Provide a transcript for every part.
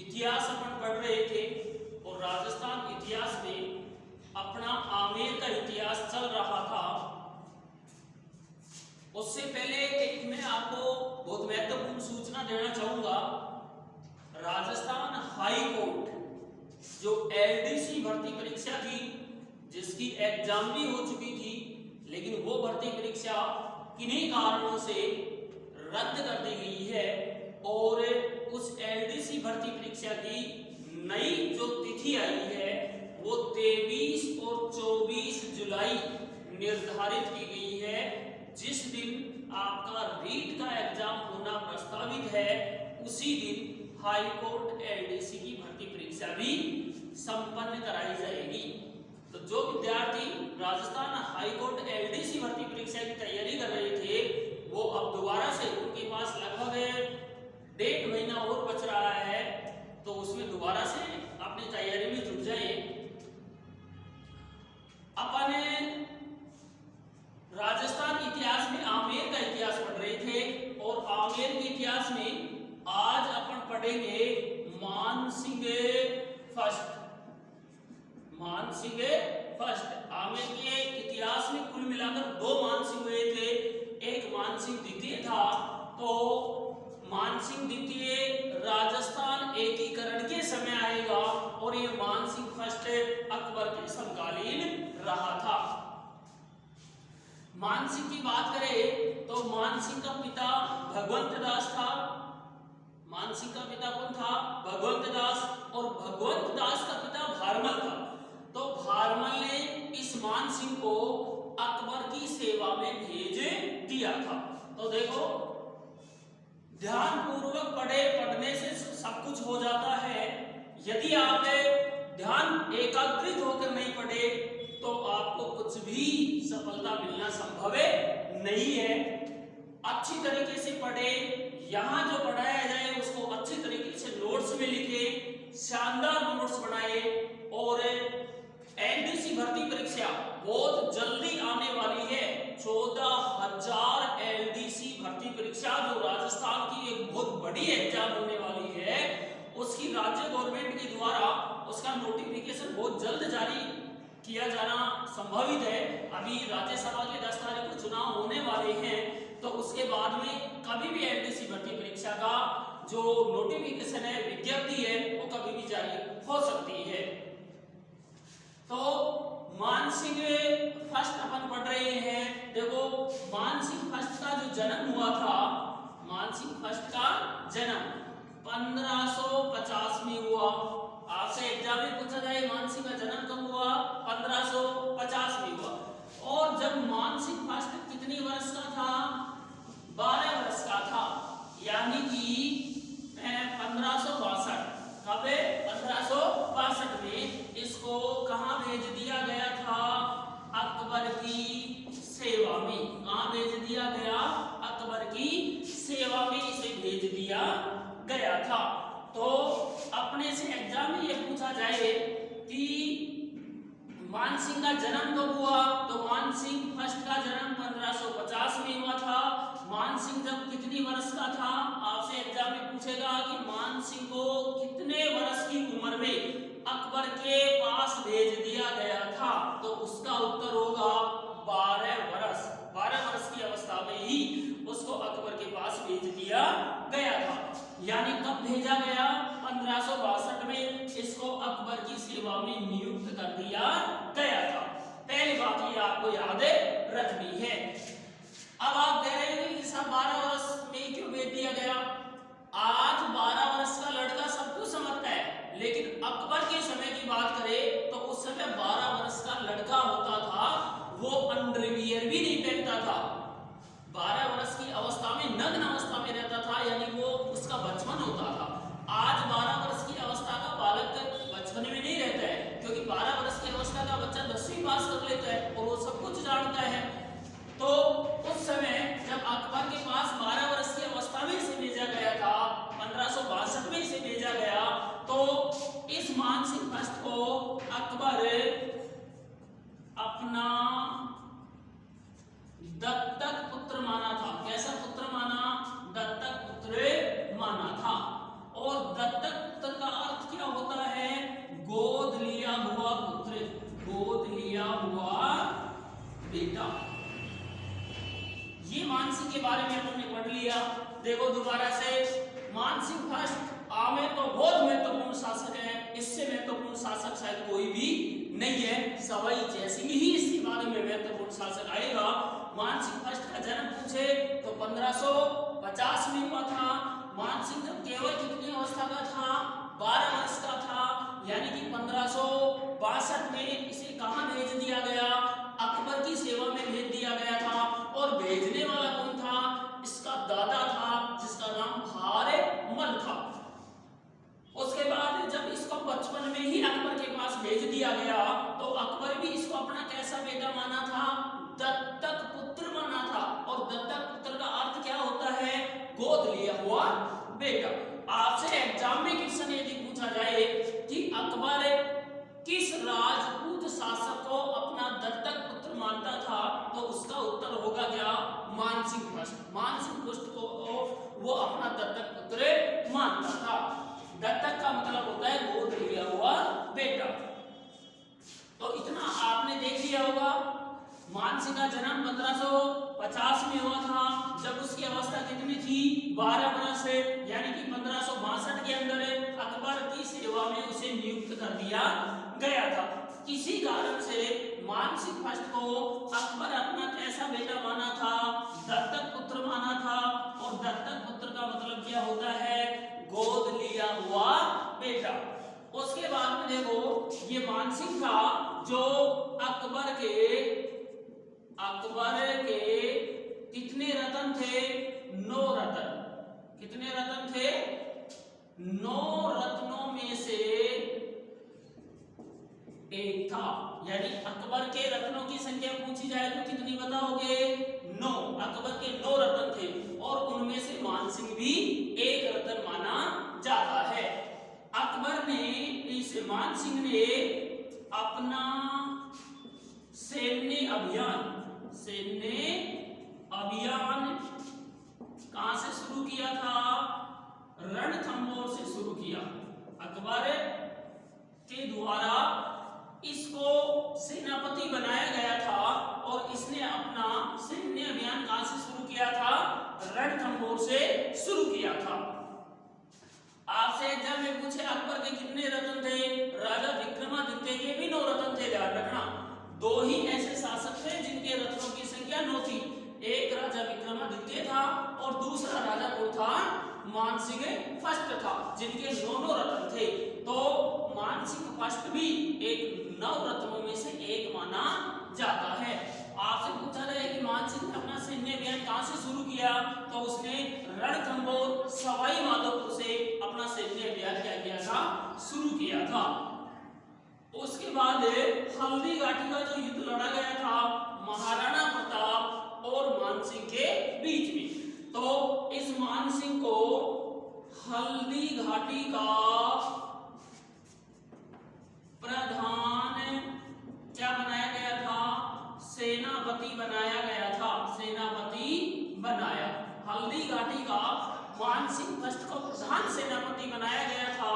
इतिहास अपन पढ़ रहे थे और राजस्थान इतिहास में अपना आमेर का इतिहास चल रहा था। उससे पहले एक मैं आपको बहुत महत्वपूर्ण सूचना देना चाहूंगा। राजस्थान हाई कोर्ट जो एलडीसी भर्ती परीक्षा थी, जिसकी एग्जाम भी हो चुकी थी, लेकिन वो भर्ती परीक्षा किन्हीं कारणों से रद्द कर दी गई है और उस एलडीसी भर्ती परीक्षा की नई जो तिथि आई है वो 23 और 24 जुलाई निर्धारित की गई है। जिस दिन आपका रीट का एग्जाम होना प्रस्तावित है उसी दिन हाई कोर्ट एलडीसी की भर्ती परीक्षा भी संपन्न कराई जाएगी। तो जो विद्यार्थी राजस्थान हाई कोर्ट एलडीसी भर्ती परीक्षा की तैयारी कर रहे थे वो अब दोबारा से, उनके पास लगभग 1.5 महीना और बच रहा है, तो उसमें दोबारा से अपनी तैयारी में जुट जाए। अपन राजस्थान इतिहास में आमेर का इतिहास पढ़ रहे थे और आमेर के इतिहास में आज अपन पढ़ेंगे मानसिंह फर्स्ट। मानसिंह फर्स्ट। आमेर के इतिहास में कुल मिलाकर 2 मानसिंह हुए थे। एक मानसिंह द्वितीय था, तो मानसिंह द्वितीय राजस्थान एकीकरण के समय आएगा और ये मानसिंह फर्स्ट अकबर के समकालीन रहा था। मानसिंह की बात करें तो मानसिंह का पिता भगवंत दास था। मानसिंह का पिता कौन था? भगवंत दास। और भगवंत दास का पिता भारमल था। तो भारमल ने इस मानसिंह को अकबर की सेवा में भेज दिया था। तो देखो, ध्यान पूर्वक पढ़ने से सब कुछ हो जाता है। यदि आप ध्यान एकाग्रित होकर नहीं पढ़े तो आपको कुछ भी सफलता मिलना संभव नहीं है। अच्छी तरीके से पढ़े, यहाँ जो पढ़ाया जाए उसको अच्छी तरीके से नोट्स में लिखे, शानदार नोट्स बनाए। और एलडीसी भर्ती परीक्षा बहुत जल्दी आने वाली है। 14,000 एलडीसी भर्ती परीक्षा जो राजस्थान की एक बहुत बड़ी एग्जाम होने वाली है, उसकी राज्य गवर्नमेंट के द्वारा उसका नोटिफिकेशन बहुत जल्द जारी किया जाना संभावित है। अभी राज्यसभा के 10 तारीख को चुनाव होने वाले हैं, तो उसके बाद में कभी भी एलडीसी भर्ती परीक्षा का जो नोटिफिकेशन है, विज्ञप्ति है, वो कभी भी जारी हो सकती है। तो मानसिंह फर्स्ट अपन पढ़ रहे हैं। देखो, मानसिंह फर्स्ट का जो जन्म हुआ था, मानसिंह फर्स्ट का जन्म 1550 में हुआ। आपसे एग्जाम में पूछा जाए मानसिंह का जन्म कब हुआ? 1550 में हुआ। और जब मानसिंह फर्स्ट कितनी वर्ष का था? 12 वर्ष का था। यानी कि 1562। कब? 1562 में इसको कहां भेज दिया गया था? अकबर की सेवा में। कहां भेज दिया गया? अकबर की सेवा में इसे भेज दिया गया था। तो अपने से एग्जाम में यह पूछा जाए कि मानसिंह का जन्म कब हुआ, तो मानसिंह फर्स्ट का जन्म 1550 में हुआ था। मानसिंह जब कितनी वर्ष का था? आपसे एग्जाम में पूछेगा कि मानसिंह को कितने वर्ष की उम्र में अकबर के पास भेज दिया गया था, तो उसका उत्तर होगा 12 वर्ष। 12 वर्ष की अवस्था में ही उसको अकबर के पास भेज दिया गया था। यानी कब भेजा गया? 1562 में इसको अकबर की सेवा में नियुक्त कर दिया गया था। पहली बात ये आपको याद रखनी है। अब आप कह रहे हैं कि सब 12 वर्ष में क्यों भेज दिया गया? आज 12 वर्ष का लड़का सब कुछ समझता है, लेकिन अकबर के समय की बात करें तो उस समय 12 वर्ष का लड़का होता था, वो अंडरवियर भी नहीं पहनता था। 12 वर्ष की अवस्था में नग्न अवस्था में रहता था, यानी वो उसका बचपन होता था। आज 12 वर्ष की अवस्था का बालक बचपन में नहीं रहता है, क्योंकि 12 वर्ष की अवस्था का बच्चा 10वीं पास कर लेता है और वो सब कुछ जानता है। तो उस समय जब अकबर के पास 12 वर्ष की अवस्था में इसे भेजा गया था, 1562 में इसे भेजा गया, तो इस मानसिंह फर्स्ट को अकबर अपना दत्तक पुत्र माना था। कैसा पुत्र माना? दत्तक पुत्र माना था। और दत्तक पुत्र का ये मानसिंह के बारे में हमने पढ़ लिया। देखो दोबारा से, मानसिंह फर्स्ट आमेर तो बहुत महत्वपूर्ण शासक है, इससे महत्वपूर्ण शासक शायद कोई भी नहीं है, सवाई जयसिंह ही इसके बाद में महत्वपूर्ण शासक आएगा। मानसिंह फर्स्ट का जन्म पूछे तो 1550 में हुआ था। मानसिंह जब केवल कितनी अवस्था का था, 12 वर्ष का था, यानी कि 1562 में इसे कहां भेज दिया गया, अकबर की सेवा में भेज दिया गया था। और भेजने वाला कौन था, इसका दादा था जिसका नाम भारमल था। उसके बाद जब इसको बचपन में ही अकबर के पास भेज दिया गया तो अकबर भी इसको अपना कैसा बेटा माना था, दत्तक पुत्र माना था। और दत्तक पुत्र का अर्थ क्या होता है, गोद लिया हुआ बेटा। आपसे एग्जाम में क्वेश्चन यदि पूछा जाए कि अकबर किस राजपूत शासक को अपना दत्तक पुत्र मानता था, तो उसका उत्तर होगा क्या, मानसिंह फर्स्ट। मानसिंह फर्स्ट को वो अपना दत्तक पुत्र मानता था। दत्तक का मतलब होता है गोद लिया हुआ बेटा। तो इतना आपने देख लिया होगा। मानसिंह का जन्म 1550 में हुआ था, जब उसकी अवस्था कितनी थी, 12 वर्ष, यानी कि 1562 के अंदर अकबर की सेवा में उसे नियुक्त कर दिया गया था। किसी कारण से मानसिंह फर्स्ट को अकबर अपना कैसा बेटा माना था, दत्तक पुत्र माना था। और दत्तक पुत्र का मतलब क्या होता है, गोद लिया हुआ बेटा। उसके बाद में देखो, ये मानसिंह का जो अकबर के कितने रतन थे, 9 रतन। कितने रतन थे, 9 रत्नों में से एक था। यानी अकबर के रत्नों की संख्या पूछी जाए तो कितनी बताओगे, 9। अकबर के 9 रत्न थे और उनमें से मानसिंह भी एक रत्न माना जाता है। अकबर ने, इस मानसिंह ने अपना सैन्य अभियान कहां से शुरू किया था, रणथंभौर से शुरू किया। अकबर के द्वारा इसको सेनापति बनाया गया था और इसने अपना सैन्य अभियान कहां से शुरू किया था, रणथंभौर से शुरू किया था। आपसे एग्जाम में पूछे अकबर के कितने रत्न थे, राजा विक्रमादित्य के भी 9 रत्न थे। ध्यान रखना, 2 ही ऐसे शासक थे जिनके रत्नों की संख्या 9 थी। एक राजा विक्रमादित्य था और दूसरा राजा कौन था, मानसिंह फर्स्ट था, जिनके 9 रत्न थे। तो मानसिंह फर्स्ट भी एक 9 रत्नों में से एक माना जाता है। आपसे पूछा जाए कि मानसिंह ने अपना सैन्य अभियान कहां से शुरू किया, तो उसने रणथंभौर सवाई माधोपुर से अपना सैन्य अभियान क्या किया था, शुरू किया था। उसके बाद हल्दी घाटी का जो युद्ध लड़ा गया था महाराणा प्रताप और मानसिंह के बीच में, तो इस मानसिंह को हल्दी घाटी का प्रधान क्या बनाया गया था, सेनापति बनाया गया था। सेनापति बनाया, हल्दी घाटी का मानसिंह फर्स्ट को प्रधान सेनापति बनाया गया था।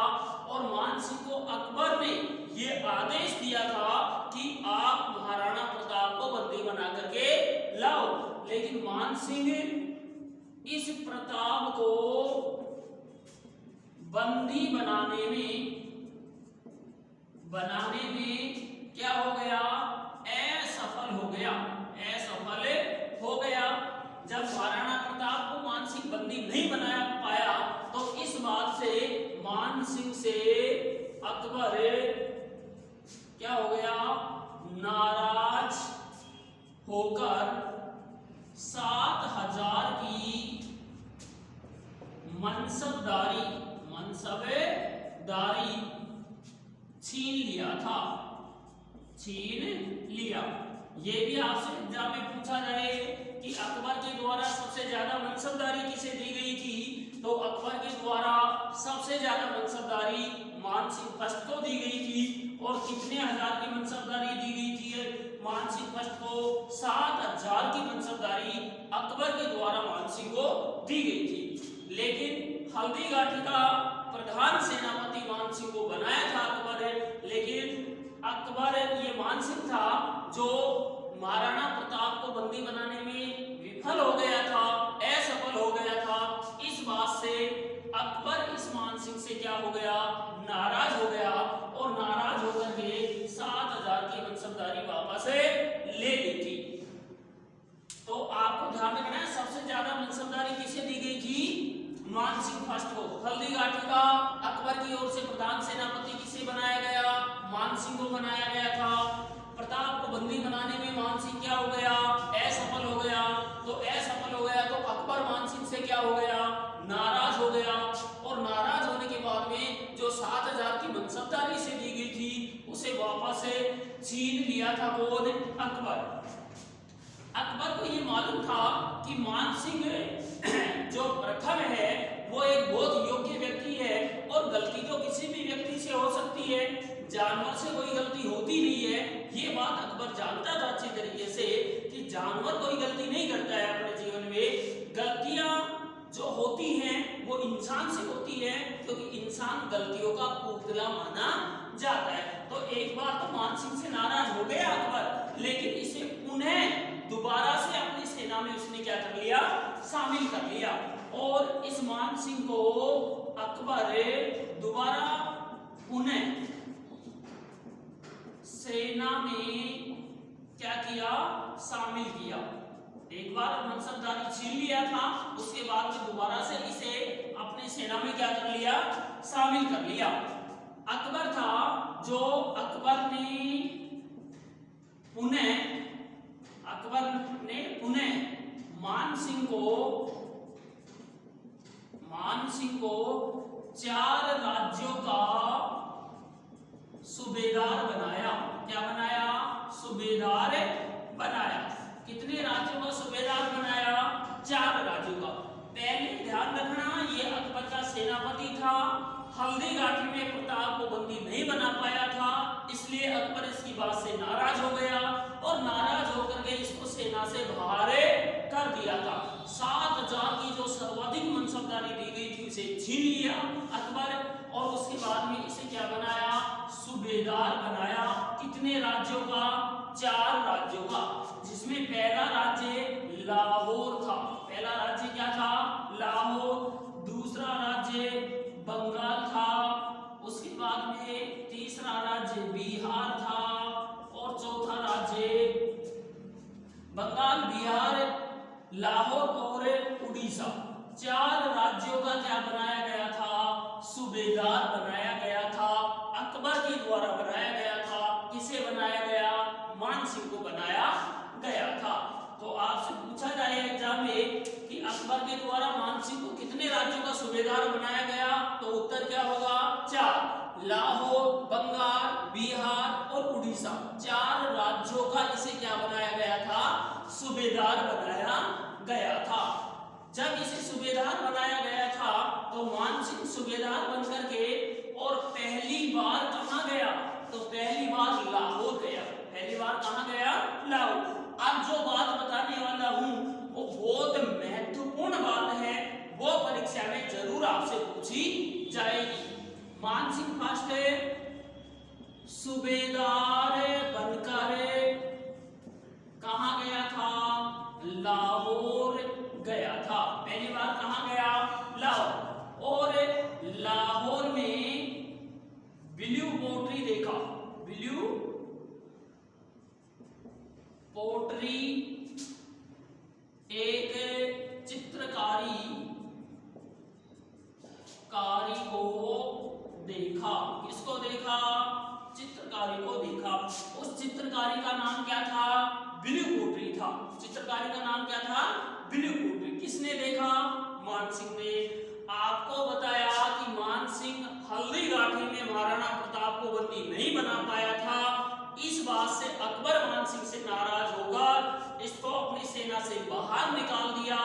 और मानसिंह को अकबर ने ये आदेश दिया था कि आप महाराणा प्रताप को बंदी बना करके लाओ। लेकिन मानसिंह इस प्रताप को बंदी बनाने में क्या हो गया, असफल हो गया। जब महाराणा प्रताप को मानसिंह बंदी नहीं बना पाया तो इस बात से मानसिंह से अकबर क्या हो गया, नाराज होकर 7000 की मनसबदारी छीन लिया। ये भी आपसे एग्जाम में पूछा जाए कि अकबर के द्वारा सबसे ज्यादा मनसबदारी किसे दी गई थी, तो अकबर के द्वारा सबसे ज्यादा मनसबदारी मानसिंह फर्स्ट को दी गई थी। और कितने हजार की मनसबदारी दी गई थी मानसिंह फर्स्ट को, 7000 की मनसबदारी अकबर के द्वारा मानसिंह को दी गई थी। लेकिन हल्दी घाटी का प्रधान सेनापति मानसिंह को बनाया था अकबर है, लेकिन अकबर ये मानसिंह था जो महाराणा प्रताप को बंदी बनाने में विफल हो गया क्या हो गया, नाराज हो गया और नाराज होकर के 7000 की मनसबदारी वापस ले ली थी। तो आपको ध्यान रखना है, सबसे ज्यादा मनसबदारी किसे दी गई थी, मान सिंह फर्स्ट को। हल्दीघाटी का अकबर की ओर से प्रधान सेनापति किसे बनाया गया, मान सिंह को बनाया गया था। प्रताप को बंदी बनाने में मान सिंह क्या हो गया, असफल हो गया। तो असफल हो गया तो अकबर मान सिंह से क्या हो गया, नाराज हो गया और नाराज होने के बाद में जो 7000 की मनसबदारी से दी गई थी उसे वापस छीन लिया था कौन, अकबर। अकबर को ये मालूम था कि मान सिंह जो प्रथम है वो एक बहुत योग्य व्यक्ति है और गलती तो किसी भी व्यक्ति से हो सकती है, जानवर से कोई गलती होती नहीं है। ये बात अकबर जानता था अच्छी तरीके से कि जानवर कोई गलती नहीं करता है अपने जीवन में, गलतियां जो होती हैं वो इंसान से होती है क्योंकि इंसान गलतियों का पुतला माना जाता है। तो एक बार तो मान सिंह से नाराज हो गया अकबर, लेकिन इसे पुनः दोबारा से अपनी सेना में उसने क्या कर लिया, शामिल कर लिया और इस मान सिंह को अकबर दोबारा पुनः सेना में क्या किया, शामिल किया। एक बार मनसबदारी छीन लिया था, उसके बाद में दोबारा से इसे अपनी सेना में क्या कर लिया, शामिल कर लिया। अकबर था जो अकबर ने पुनः मान सिंह को 4 राज्यों का सूबेदार बनाया। क्या बनाया, सूबेदार बनाया। कितने राज्यों का सूबेदार बनाया, 4 राज्यों का। पहले ध्यान रखना ये अकबर का सेनापति था, हल्दीघाटी में प्रताप को बंदी नहीं बना पाया था, इसलिए अकबर इसकी बात से नाराज हो गया और नाराज होकर के इसको सेना से बाहर कर दिया था। 7000 की जो सर्वाधिक मनसबदारी दी गई थी उसे छीन लिया अकबर और उसके बाद में इसे क्या बनाया, सूबेदार बनाया। कितने राज्यों का, 4 राज्यों का, जिसमें पहला राज्य लाहौर था। पहला राज्य क्या था, लाहौर। दूसरा राज्य बंगाल था, उसके बाद में तीसरा राज्य बिहार था और चौथा राज्य बंगाल, बिहार, लाहौर और उड़ीसा। 4 राज्यों का क्या बनाया गया था, सूबेदार बनाया गया था। अकबर के द्वारा बनाया गया था। किसे बनाया गया, मान सिंह को बनाया गया था। तो आपसे पूछा जाए एग्जाम में कि अकबर के द्वारा मान सिंह को कितने राज्यों का सूबेदार बनाया गया, तो उत्तर क्या होगा, 4। लाहौर, बंगाल, बिहार और उड़ीसा, 4 राज्यों का इसे क्या बनाया गया था, सूबेदार बनाया गया था। जब इसे सूबेदार बनाया गया था तो मान सिंह सूबेदार बनकर के और पहली बार कहां गया, तो पहली बार लाहौर गया। पहली बार कहां गया, लाहौर। अब जो बात बताने वाला हूं वो बहुत महत्वपूर्ण बात है, वो परीक्षा में जरूर आपसे पूछी जाएगी। मान सिंह फर्स्ट सूबेदार बनकर कहां गया था, लाहौर गया था। पहली बार कहां गया, लाहौर। और लाहौर में ब्लू पोट्री देखा। ब्लू पोट्री एक चित्रकारी को देखा। किसको देखा, चित्रकारी को देखा। उस चित्रकारी का नाम क्या था, ब्लू पोट्री था। चित्रकारी का नाम क्या था, ब्लू पोट्री। किसने देखा, मान सिंह ने। आपको बताया कि मान सिंह हल्दीघाटी में महाराणा प्रताप को बंदी नहीं बना पाया था। इस बात से अकबर मान सिंह से नाराज होकर इसको अपनी सेना से बाहर निकाल दिया।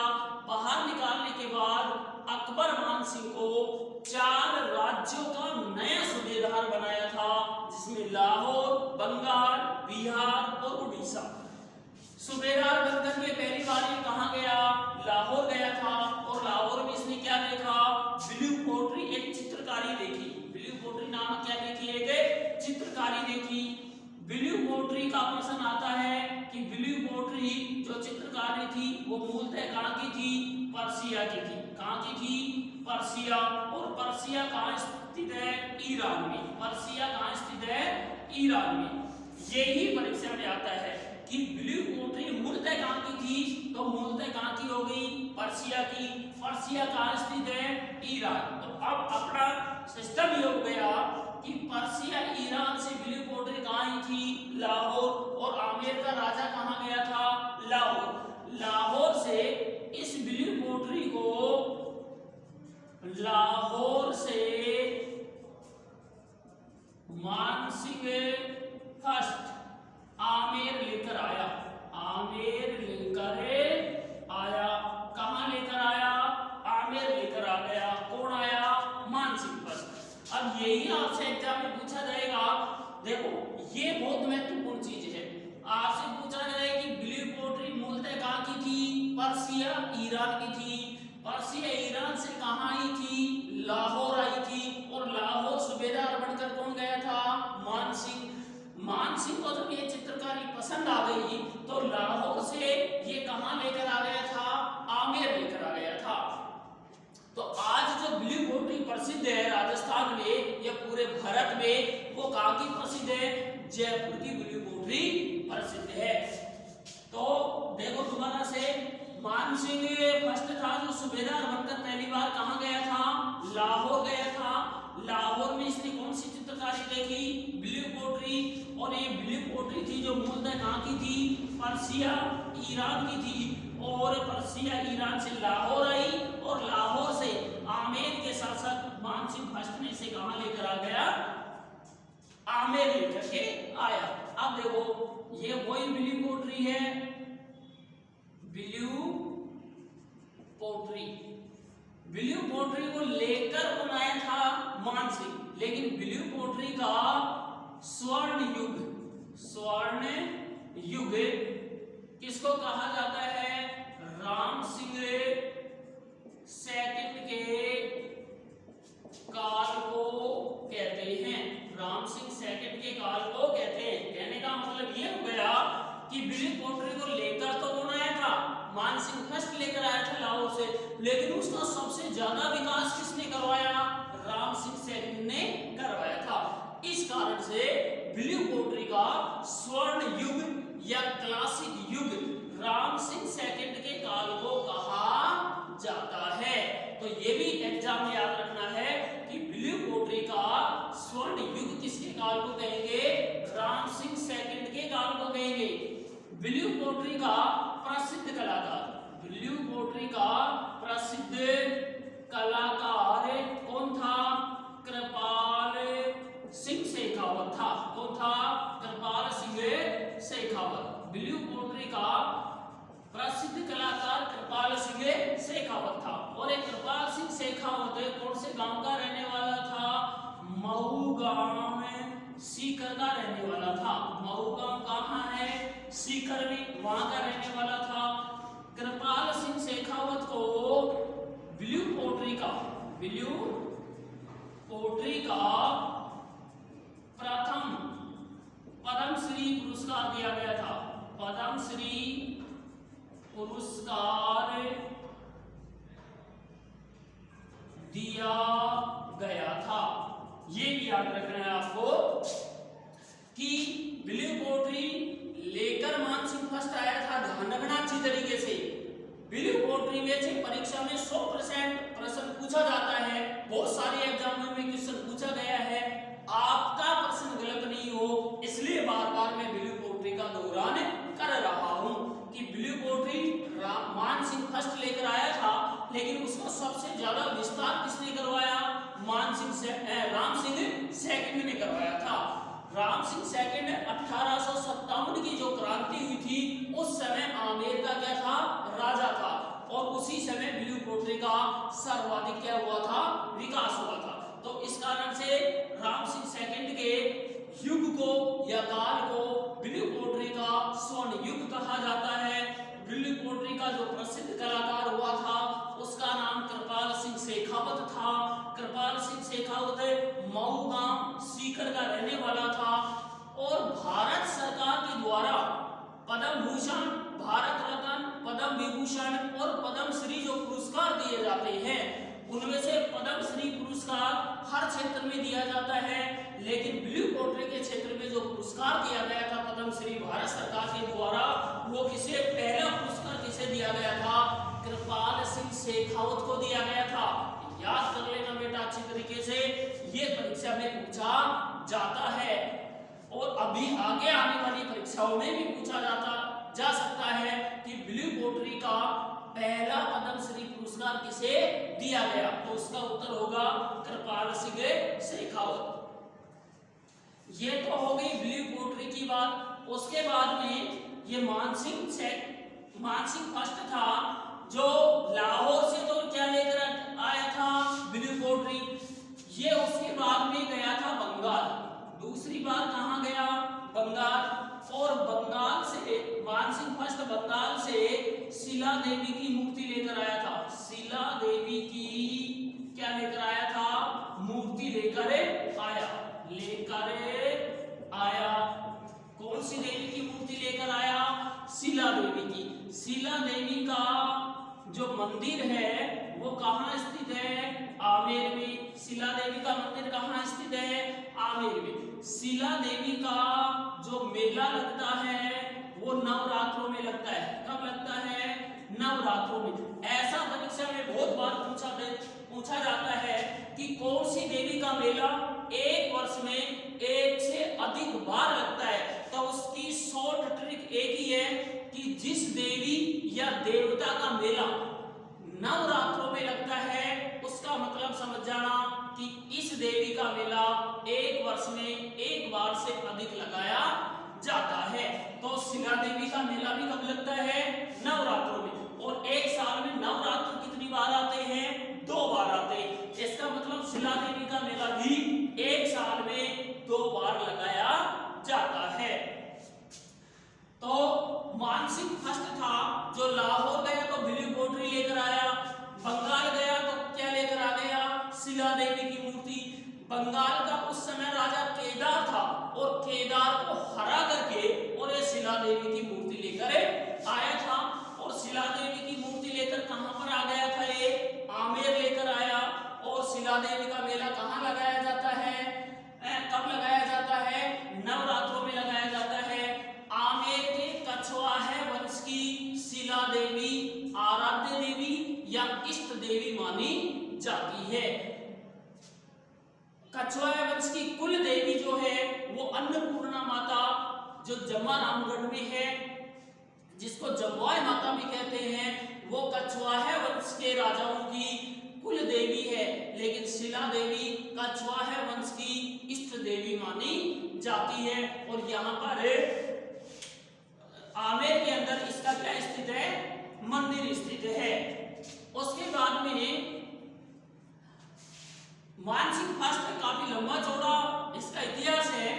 बाहर निकालने के बाद अकबर मान सिंह को 4 राज्यों का नया सूबेदार बनाया था, जिसमें लाहौर, बंगाल, बिहार और उड़ीसा। सूबेदार बनकर के पहली बार ये कहां गया, लाहौर गया था और लाहौर में इसने क्या देखा, ब्लू पोट्री, एक चित्रकारी देखी। ब्लू पोट्री नामक क्या देखी, एक चित्रकारी देखी। ब्लू पोट्री का प्रश्न आता है कि ब्लू पोट्री जो चित्रकारी थी वो मूलतः कहाँ की थी? पर्सिया की थी। कहाँ की थी? पर्सिया। और पर्सिया कहाँ स्थित है? ईरान में। पर्सिया कहाँ स्थित है? ईरान में। यही परीक्षा में आता है कि ब्लू पोट्री मूलतः कहाँ की थी? तो मूलतः कहाँ की हो गई? पर्सिया की। पर्सिया कहाँ स्थित है? ईरान। तो अब अपना सिस्टम ये हो गया कि पर्सिया ईरान से ब्लू पोट्री कहाँ आई थी? लाहौर। और आमेर का राजा कहाँ गया था? लाहौर। लाहौर से इस ब्लू पोट्री को लाहौर से मानसिंह फर्स्ट आमेर लेकर आया। आमेर लेकर आया। कहां लेकर आया? आमेर लेकर आ गया। कौन आया? मानसिंह फर्स्ट। अब यही आपसे एग्जाम में पूछा जाएगा। देखो ये बहुत महत्वपूर्ण चीज है। आपसे पूछा जाए कि ब्लू पोट्री मूलतः कहां की थी? पर्सिया ईरान की थी। पर्सिया ईरान से कहां आई थी? लाहौर आई थी। और लाहौर सूबेदार बनकर कौन गया था? मानसिंह। मानसिंह को जब ये चित्रकारी पसंद आ गई तो लाहौर से ये कहां लेकर आ गया था? आमेर लेकर आ गया था। तो आज जो ब्लू पोट्री प्रसिद्ध है राजस्थान में या पूरे भारत में, वो कहां की प्रसिद्ध है? जयपुर की ब्लू पोट्री प्रसिद्ध है। तो देखो दोबारा से, मानसिंह फर्स्ट था जो सूबेदार बनकर पहली बार कहां गया था? लाहौर गया था। लाहौर में इसने कौन सी चित्रकारी देखी? Blue pottery. और ये ब्लू पोट्री थी जो मूलतः कहां की थी? पर्सिया ईरान की थी। और पर्सिया ईरान से लाहौर आई और लाहौर से आमेर के शासक मानसिंह फर्स्ट ने इसे कहां लेकर आ गया? आमेर लेकर के आया। अब देखो ये वही ब्लू पोट्री है, ब्लू पोट्री। ब्लू पोट्री को लेकर बनाया था मानसिंह, लेकिन ब्लू पोट्री का स्वर्ण युग, स्वर्ण युग किसको कहा जाता है? राम सिंह सेकंड के काल को कहते हैं। राम सिंह सेकंड के काल को कहते हैं। कहने का मतलब ये हो गया कि ब्लू पोट्री को लेकर तो कौन आया था? मानसिंह फर्स्ट लेकर आया था लाहौर से, लेकिन उसका सबसे ज्यादा विकास किसने करवाया? राम सिंह सेकंड ने करवाया था। इस कारण से ब्लू पोट्री का स्वर्ण युग या क्लासिक युग राम सिंह सेकंड के काल को कहा जाता है। तो ये भी एग्जाम में याद रखना है कि ब्लू पोट्री का स्वर्ण युग किसके काल को कहेंगे? राम सिंह सेकंड के काल को कहेंगे। ब्लू पोट्री का प्रसिद्ध कलाकार, ब्लू पोट्री का प्रसिद्ध कलाकार कौन था? कृपाल सिंह शेखावत था। कौन था? कृपाल सिंह शेखावत। ब्लू पोट्री का प्रसिद्ध कलाकार कृपाल सिंह शेखावत था। और एक कृपाल सिंह शेखावत कौन से गांव का रहने वाला था? महू गांव में सीकर का रहने वाला था। महू गांव कहाँ है? सीकर में, वहां का रहने वाला था। कृपाल सिंह शेखावत को ब्लू पोट्री का प्रथम पद्मश्री पुरस्कार दिया गया था। पद्मश्री पुरस्कार दिया गया था। ये भी याद रखना है आपको कि ब्लू पोट्री लेकर मानसिंह फर्स्ट आया था। ध्यान रखना अच्छी तरीके से। ब्लू पोट्री में से परीक्षा में 100% प्रश्न पूछा जाता है। बहुत सारे एग्जामों में क्वेश्चन पूछा गया है। आपका प्रश्न गलत नहीं हो, इसलिए बार बार मैं ब्लू पोट्री का दोहरान कर रहा हूं कि ब्लू पोट्री मानसिंह फर्स्ट लेकर आया था, लेकिन उसका सबसे ज्यादा विस्तार किसने करवाया? राम सिंह सेकंड ने करवाया था। राम सिंह सेकंड 1857 की जो क्रांति हुई थी, उस समय आमेर का क्या था? राजा था। और उसी समय ब्लू पोट्री का सर्वाधिक क्या हुआ था? विकास हुआ था। तो इस कारण से राम सिंह सेकंड के युग को या काल को ब्लू पोट्री का स्वर्ण युग कहा जाता है। ब्लू पोट्री का जो प्रसिद्ध कलाकार हुआ था उसका नाम कृपाल सिंह शेखावत था। कृपाल सिंह शेखावत मऊ गांव सीकर का रहने वाला था। और भारत सरकार के द्वारा पद्म भूषण, भारत रत्न पद्म विभूषण और पद्म श्री जो पुरस्कार दिए जाते हैं, उनमें से पद्म श्री पुरस्कार हर क्षेत्र में दिया जाता है, लेकिन ब्लू पोट्री के क्षेत्र में जो पुरस्कार दिया गया था पद्म श्री भारत सरकार के द्वारा, वो किसे, पहला पुरस्कार किसे दिया गया था? कृपाल सिंह शेखावत को दिया गया था। याद कर लेना बेटा अच्छी तरीके से, ये परीक्षा में पूछा जाता है और अभी आगे आने वाली परीक्षाओं में भी पूछा जा सकता है कि ब्लू पोट्री का पहला पद्म श्री पुरस्कार किसे दिया गया, तो उसका उत्तर होगा कृपाल सिंह शेखावत। ये तो हो गई ब्लू पोट्री की बात। उसके बाद में ये मानसिंह फर्स्ट था जो लाहौर से तो क्या लेकर आया था? Blue pottery. ये उसके बाद में गया था बंगाल, दूसरी बार कहाँ गया? बंगाल। और बंगाल से मानसिंह फर्स्ट बंगाल से शिला देवी की मूर्ति लेकर आया था। शिला देवी की क्या लेकर आया था? मूर्ति लेकर आया। कौन सी देवी की मूर्ति लेकर आया? शिला देवी की। शिला देवी का जो मंदिर है वो कहाँ स्थित है? आमेर में। शिला देवी का मंदिर कहाँ स्थित है? आमेर में। शिला देवी का जो मेला लगता है वो नवरात्रों में लगता है। कब लगता है? नवरात्रों में। ऐसा परीक्षा में बहुत बार पूछा जाता है कि कौन सी देवी का मेला एक वर्ष में एक से अधिक बार लगता है, तो उसकी शॉर्ट ट्रिक एक ही है कि जिस देवी या देवता का मेला नवरात्रों में लगता है उसका मतलब समझ जाना कि इस देवी का मेला एक वर्ष में एक बार से अधिक लगाया जाता है। तो शिला देवी का मेला भी कब लगता है? नवरात्रों में। और एक साल में नवरात्र कितनी बार आते हैं? 2 बार आते हैं। इसका मतलब शिला देवी का मेला भी एक साल में 2 बार लगाया जाता है। तो मानसिंह फर्स्ट था जो लाहौर गया तो ब्लू पोट्री लेकर आया, बंगाल गया तो क्या लेकर आ गया? शिला देवी की मूर्ति। बंगाल का उस समय राजा केदार था और केदार को हरा करके और ये शिला देवी की मूर्ति लेकर आया था। और शिला देवी की मूर्ति लेकर कहां पर आ गया था? ये आमेर लेकर आया। और शिला देवी का मेला कहां लगाया जाता है? कब लगाया जाता है? नवरात्रों में लगाया जाता है। आमेर के कछवा है वंश की शिला देवी आराध्य देवी या इष्ट देवी मानी जाती है। कछवा वंश की कुल देवी जो है वो अन्नपूर्णा माता जो जम्मा रामगढ़ में है, जिसको जम्वाय माता भी कहते हैं, वो कछवा है वंश के राजाओं की कुल देवी है। लेकिन शिला देवी कछवा है वंश की इष्ट देवी मानी जाती है। और यहाँ पर आमेर के अंदर इसका क्या स्थित है? मंदिर स्थित है। उसके बाद में मानसिंह फर्स्ट काफी लंबा चौड़ा इसका इतिहास है।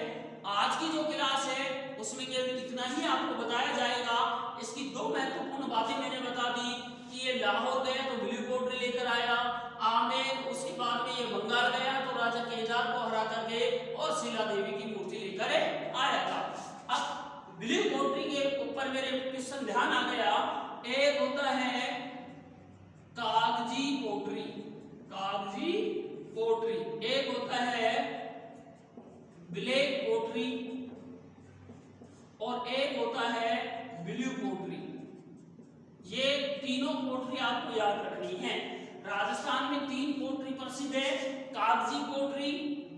आज की जो क्लास है उसमें केवल इतना ही आपको बताया जाएगा। इसकी 2 महत्वपूर्ण बातें मैंने बता दी कि ये लाहौर गया तो ब्लू पोट्री लेकर आया, आमेर, उसके बाद में ये बंगाल गया तो राजा केदार को हरा करके और शिला देवी की मूर्ति लेकर आया था। अब ब्लू पोट्री के ऊपर मेरे क्वेश्चन ध्यान आ गया। एक होता है कागजी पोट्री, एक होता है ब्लैक पोट्री और एक होता है ब्लू पोट्री। ये तीनों पोट्री आपको याद रखनी है। राजस्थान में 3 पोट्री प्रसिद्ध है, कागजी पोट्री,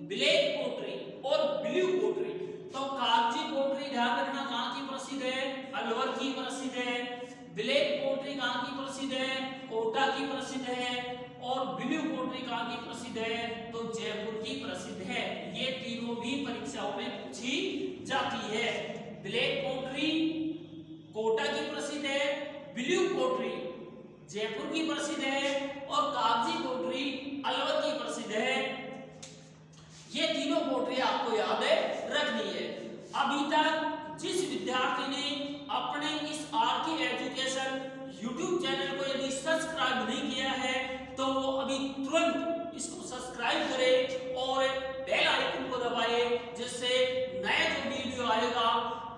ब्लैक पोट्री और ब्लू पोट्री। तो कागजी पोट्री ध्यान रखना कहाँ की प्रसिद्ध है? अलवर की प्रसिद्ध है। ब्लैक पोट्री कहाँ की प्रसिद्ध है? कोटा की प्रसिद्ध है। और ब्लू पोट्री कहाँ की प्रसिद्ध है? तो जयपुर की प्रसिद्ध है। ये तीनों भी परीक्षाओं में पूछी जाती है। ब्लैक पोट्री कोटा की प्रसिद्ध है, ब्लू पोट्री जयपुर की प्रसिद्ध है और कागजी पोट्री अलवर की प्रसिद्ध है। ये तीनों पोट्री आपको याद रखनी है। अभी तक जिस विद्यार्थी ने अपने इस आरके एजुकेशन YouTube चैनल को यदि सब्सक्राइब नहीं किया है तो वो अभी तुरंत इसको सब्सक्राइब करे और बेल आइकन को दबाए, जिससे नया जो वीडियो आएगा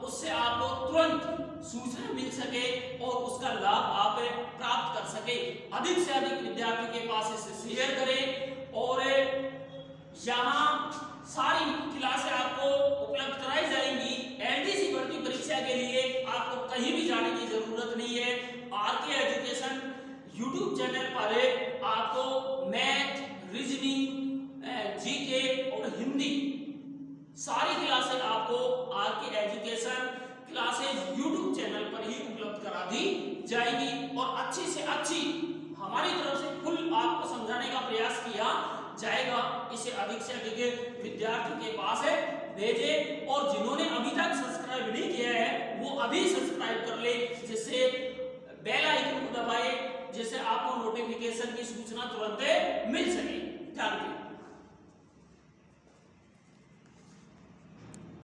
उससे आपको तुरंत सूचना मिल सके और उसका लाभ अधिक से अधिक विद्यार्थियों के पास इसे शेयर करें और यहाँ सारी क्लासें आपको उपलब्ध कराई जाएंगी। एलडीसी भर्ती परीक्षा के लिए आपको कहीं भी जाने की जरूरत नहीं है। आरके एजुकेशन यूट्यूब चैनल पर आपको मैथ, रीजनिंग, जीके और हिंदी सारी क्लासें आपको RK education classes YouTube channel पर ही उपलब्ध करा दी जाएगी और अच्छी से अच्छी हमारी तरफ से फुल आपको समझाने का प्रयास किया जाएगा। इसे अधिक से अधिक विद्यार्थियों के पास भेजे और जिन्होंने अभी तक सब्सक्राइब नहीं किया है वो अभी सब्सक्राइब कर ले, जिससे बेल आइकन को दबाए, जिससे आपको नोटिफिकेशन की सूचना तुरंत मिल सके। Thank you.